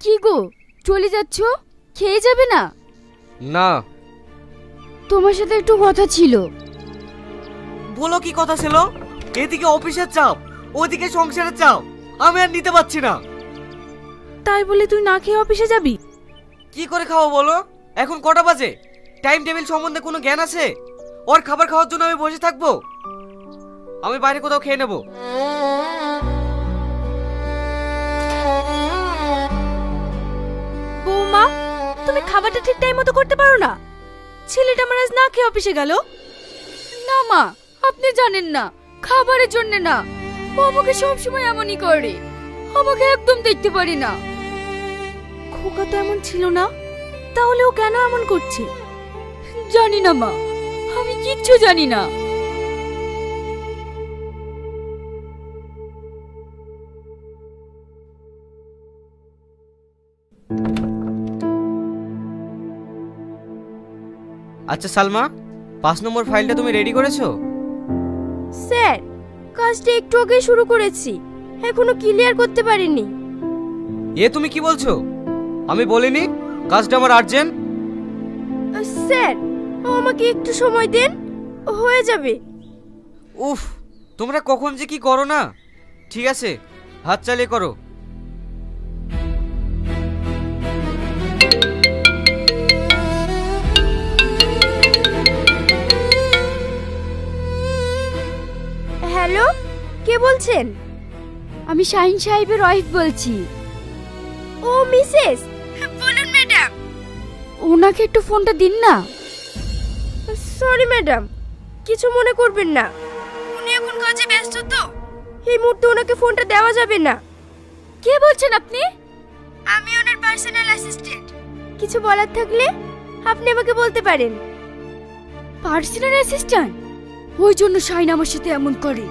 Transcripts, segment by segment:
কি গো, চলে যাচ্ছ? খেয়ে যাবে না? না। তোমার সাথে একটু কথা ছিল। বলো কি কথা ছিল? এদিকে অফিসের চাপ, ওদিকে সংসারের চাপ, আমি আর নিতে পারছি না। তাই বলে তুই না খেয়ে অফিসে যাবি? কি করে খাবো বলো? এখন কটা বাজে? টাইম টেবিল সম্বন্ধে কোনো জ্ঞান আছে? ওর খাবার খাওয়ার জন্য আমি বসে থাকবো? আমি বাইরে কোথাও খেয়ে নেবো। বৌমা, তুমি খাবারটা ঠিক টাইম মতো করতে পারো না? ছেলেটা আমার আজ না খেয়ে অফিসে গেল। না মা, আপনি জানেন না, খাবারের জন্য না, ও আমাকে সবসময় এমনই করে। আমাকে একদম দেখতে পারি না। খোকা তো এমন ছিল না, তাহলে ও কেন এমন করছে? জানি না মা, আমি কিচ্ছু জানি না। আচ্ছা সালমা, 5 নম্বর ফাইলটা তুমি রেডি করেছো? স্যার, কাজটা একটু আগে শুরু করেছি, এখনো ক্লিয়ার করতে পারিনি। এ তুমি কি বলছো? আমি বলিনি কাজটা আমার আর্জেন্ট? স্যার, আমাকে একটু সময় দেন, হয়ে যাবে। উফ, তোমরা কখন যে কি করো না। ঠিক আছে, হাত চালিয়ে করো। হ্যালো, কে বলছেন? আমি শাহিন সাহেবের ওয়াইফ বলছি। ও মিসেস, বলুন ম্যাডাম। ওনাকে একটু ফোনটা দিন না। সরি ম্যাডাম, কিছু মনে করবেন না, উনি এখন কাজে ব্যস্ত তো, এই মুহূর্তে ওনাকে ফোনটা দেওয়া যাবে না। কে বলছেন আপনি? আমি ওনার পার্সোনাল অ্যাসিস্ট্যান্ট, কিছু বলার থাকলে আপনি আমাকে বলতে পারেন। Personal assistant? ওই জন্য শাহিন আমার সাথে এমন করে।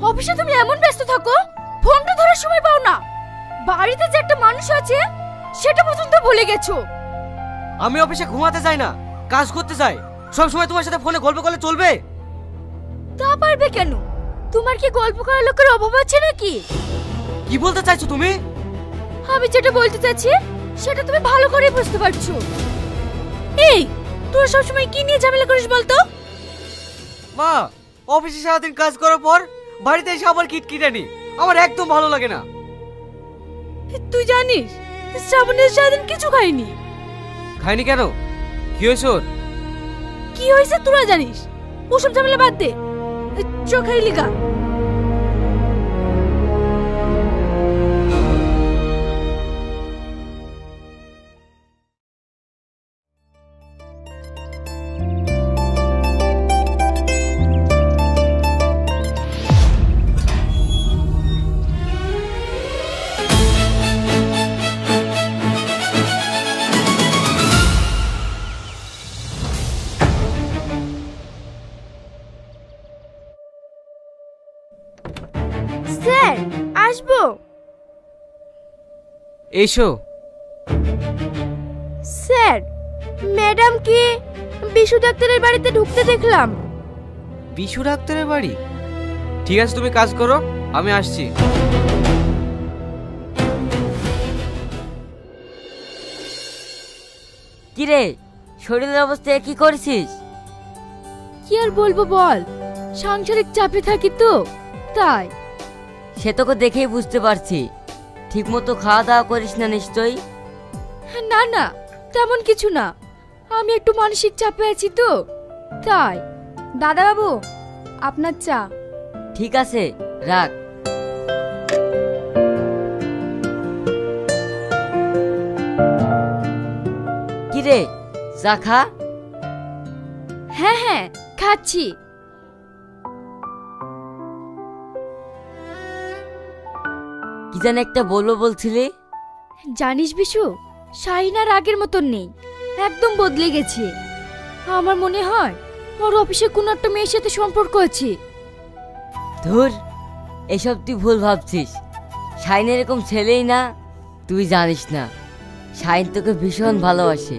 অফিসে তুমি এমন ব্যস্ত থাকো, ফোনটা ধরার সময় পাও না। বাড়িতে যে একটা মানুষ আছে সেটা পর্যন্ত ভুলে গেছো। আমি অফিসে ঘুমাতে যাই না, কাজ করতে যাই। সব সময় তোমার সাথে ফোনে গল্প করলে চলবে? তা পারবে কেন? তোমার কি গল্প করার লোকের অভাব আছে নাকি? কি বলতে চাইছো তুমি? আমি যেটা বলতে চাচ্ছি সেটা তুমি ভালো করে বুঝতে পারছো। এই, তোরা সবসময় কি নিয়ে ঝামেলা করিস বলতো? মা, অফিসে সারাদিন কাজ করার পর বাড়িতে এসে আবার কিটকিটানি, আমার একদম ভালো লাগে না। তুই জানিস শ্রাবণের সারাদিন কিছু খাইনি। খাইনি কেন? কি হয়েছে ওর? কি হয়েছে তোরা জানিস? ওসব ঝামেলা বাদ দে, চ খাইলি গা। স্যার, আসবো? এসো। স্যার, ম্যাডামকে বিশু ডাক্তারের বাড়িতে ঢুকতে দেখলাম। বিশু ডাক্তারের বাড়ি? ঠিক আছে, তুমি কাজ করো, আমি আসছি। কিরে, শরীরের অবস্থা কি করছিস? কি আর বলবো বল, সাংসারিক চাপে থাকি তো তাই। সে তোকে দেখেই বুঝতে পারছি, ঠিক মতো খাওয়া দাওয়া করিস না নিশ্চয়ই? না না, তেমন কিছু না, আমি একটু মানসিক চাপে আছি তো তাই। দাদা বাবু, আপনার চা। ঠিক আছে, রাখ। কিরে, চা খা। হ্যাঁ হ্যাঁ, খাচ্ছি। কি যেন একটা বলবো বলছিলি? জানিস বিশু, শাহিন আর আগের মতন নেই, একদম বদলে গেছে। আমার মনে হয় ওর অফিসে কোনো একটা মেয়ের সাথে সম্পর্ক আছে। ধুর, এসব তুই ভুল ভাবছিস। শাইন এরকম ছেলেই না, তুই জানিস না। শাহিন তোকে ভীষণ ভালোবাসে।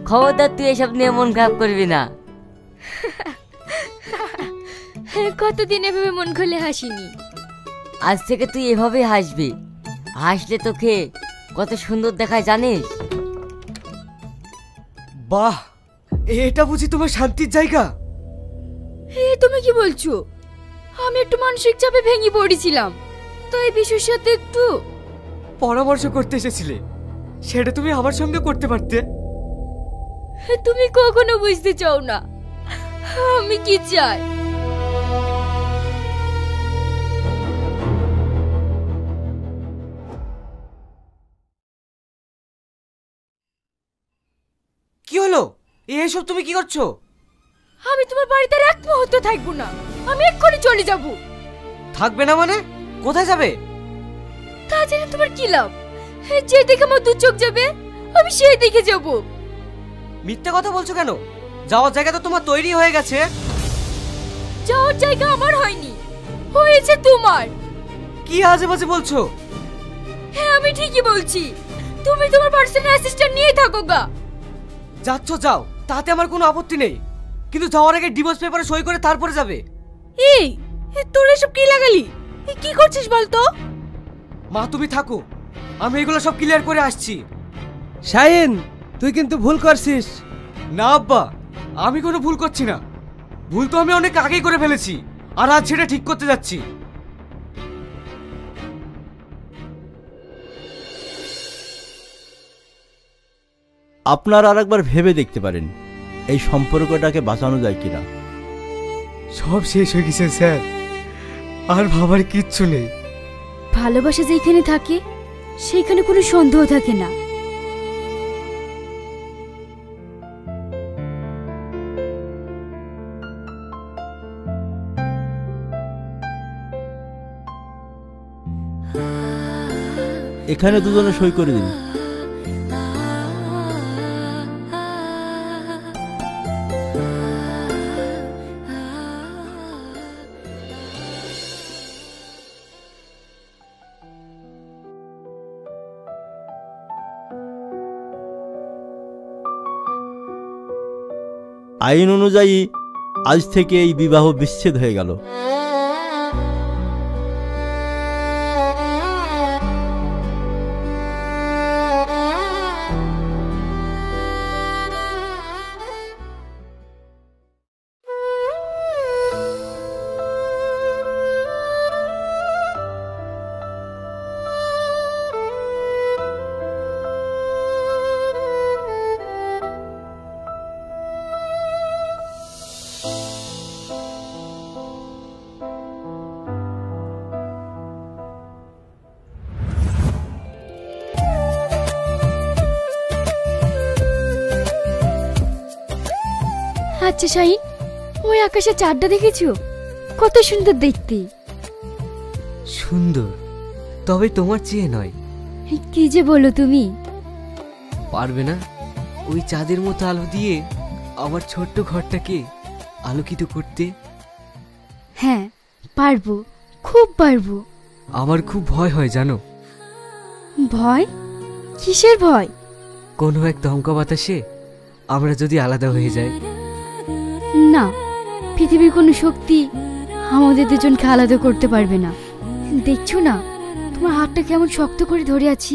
খবরদার তুই এসব নিয়ে মন খারাপ করবি না। কতদিন এভাবে মন খুলে হাসিনি। আজ থেকে তুই এভাবেই হাসবি। হাসলে তোকে কত সুন্দর দেখায় জানিস? বাহ, এটা বুঝি তোমার শান্তির জায়গা? তুমি কি বলছো? আমি একটু মানসিক চাপে ভেঙে পড়েছিলাম, তাই বিশুর সাথে একটু পরামর্শ করতে এসেছিলে, সেটা তুমি আমার সঙ্গে করতে পারতে। তুমি কখনো বুঝতে চাও না আমি কি চাই। কি হলো? এসব তুমি কি করছো? আমি তোমার বাড়িতে আর এক মুহূর্ত থাকবো না। আমি এক্ষুনি চলে যাব। থাকবে না মানে? কোথায় যাবে? তা জেনে তোমার কি লাভ? যে দিকে আমার দু চোখ যাবে আমি সেই দিকে যাব। মিথ্যে কথা বলছো কেন? যাওয়ার জায়গা তো তোমার তৈরি হয়ে গেছে। যাওয়ার জায়গা আমার হয়নি, হয়েছে তোমার। কি আজে বাজে বলছো? হ্যাঁ আমি ঠিকই বলছি। তুমি তোমার পার্সোনাল অ্যাসিস্ট্যান্ট নিয়েই থাকো গা। যাচ্ছ যাও, তাতে আমার কোনো আপত্তি নেই, কিন্তু যাওয়ার আগে ডিভোর্স পেপারে সই করে তারপরে যাবে। এই তোর এসব কি লাগালি? কি করছিস বলতো? মা তুমি থাকো, আমি এগুলো সব ক্লিয়ার করে আসছি। শাহিন, তুই কিন্তু ভুল করছিস। না আব্বা, আমি কোনো ভুল করছি না। ভুল তো আমি অনেক আগেই করে ফেলেছি, আর আজ সেটা ঠিক করতে যাচ্ছি। আপনারা আরেকবার ভেবে দেখতে পারেন এই সম্পর্কটাকে বাঁচানো যায় কিনা। সব শেষ হয়ে গেছে স্যার, আর ভাবার কিচ্ছু নেই। ভালোবাসা যেখানে থাকে সেখানে কোনো সন্দেহ থাকে না। এখানে দুজনে সই করে দিন। আইন অনুযায়ী আজ থেকে এই বিবাহ বিচ্ছেদ হয়ে গেল। আচ্ছা শাহিন, ওই আকাশে চাঁদটা দেখেছো? কত সুন্দর দেখতে। সুন্দর, তবে তোমার চেয়ে নয়। কি যে বলো তুমি। পারবে না ওই চাঁদের মতো আলো দিয়ে আমার ছোট্ট ঘরটাকে আলোকিত করতে? হ্যাঁ পারবো, খুব পারবো। আমার খুব ভয় হয় জানো। ভয়? কিসের ভয়? কোনো এক দমকা বাতাসে আমরা যদি আলাদা হয়ে যাই। না, পৃথিবীর কোনো শক্তি আমাদের দুজনকে আলাদা করতে পারবে না। দেখছো না তোমার হাতটা কেমন শক্ত করে ধরে আছি।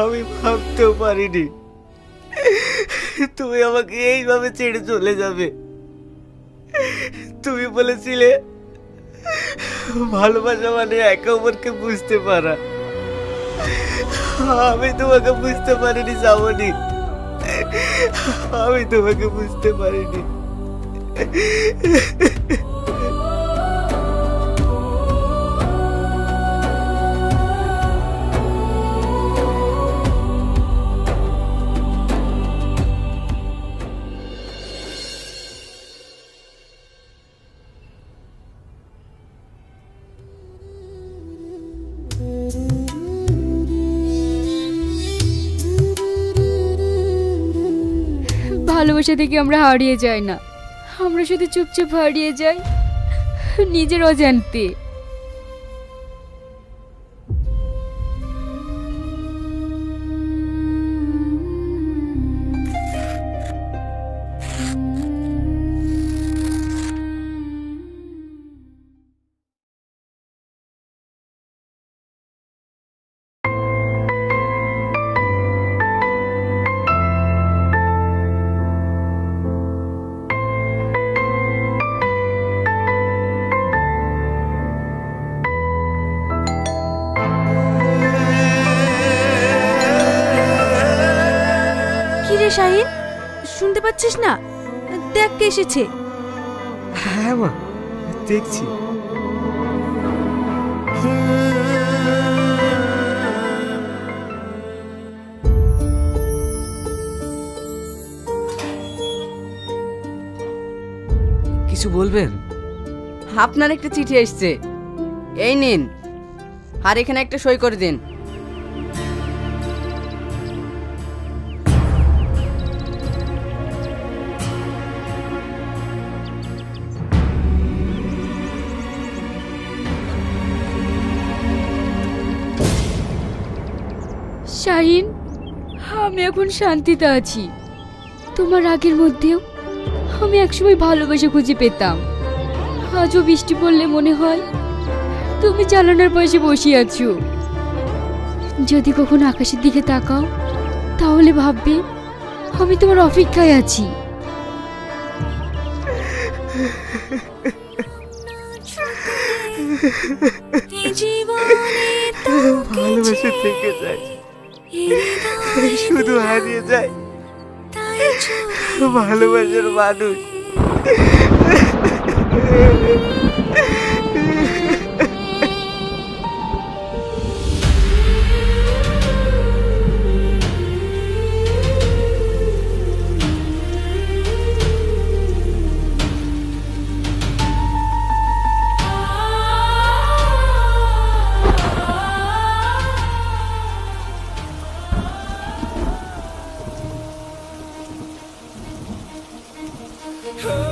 আমি ভাবতেও পারিনি তুমি আমাকে এইভাবে ছেড়ে চলে যাবে। তুমি বলেছিলে ভালোবাসা মানে একে অপরকে বুঝতে পারা। আমি তোমাকে বুঝতে পারিনি শ্রাবণী। আমি তোমাকে বুঝতে পারিনি। ভালোবাসা থেকে আমরা হারিয়ে যাই না, আমরা শুধু চুপচাপ হারিয়ে যাই নিজের অজান্তে। কিরে শাহিন, শুনতে পাচ্ছিস না? দেখ কে এসেছে। হ্যাঁ মা, দেখছি। কিছু বলবেন? আপনার একটা চিঠি এসছে, এই নিন, আর এখানে একটা সই করে দিন। শাহিন, আমি এখন শান্তিতে আছি। তোমার রাগের মধ্যেও আমি একসময় ভালোবাসা খুঁজে পেতাম। আজও বৃষ্টি পড়লে মনে হয় তুমি জানালার পাশে বসে আছো। যদি কখনো আকাশের দিকে তাকাও তাহলে ভাববে আমি তোমার অপেক্ষায় আছি। ভালোবাসা থেকে যায়, শুধু হারিয়ে যায় ভালোবাসার মানুষ। Oh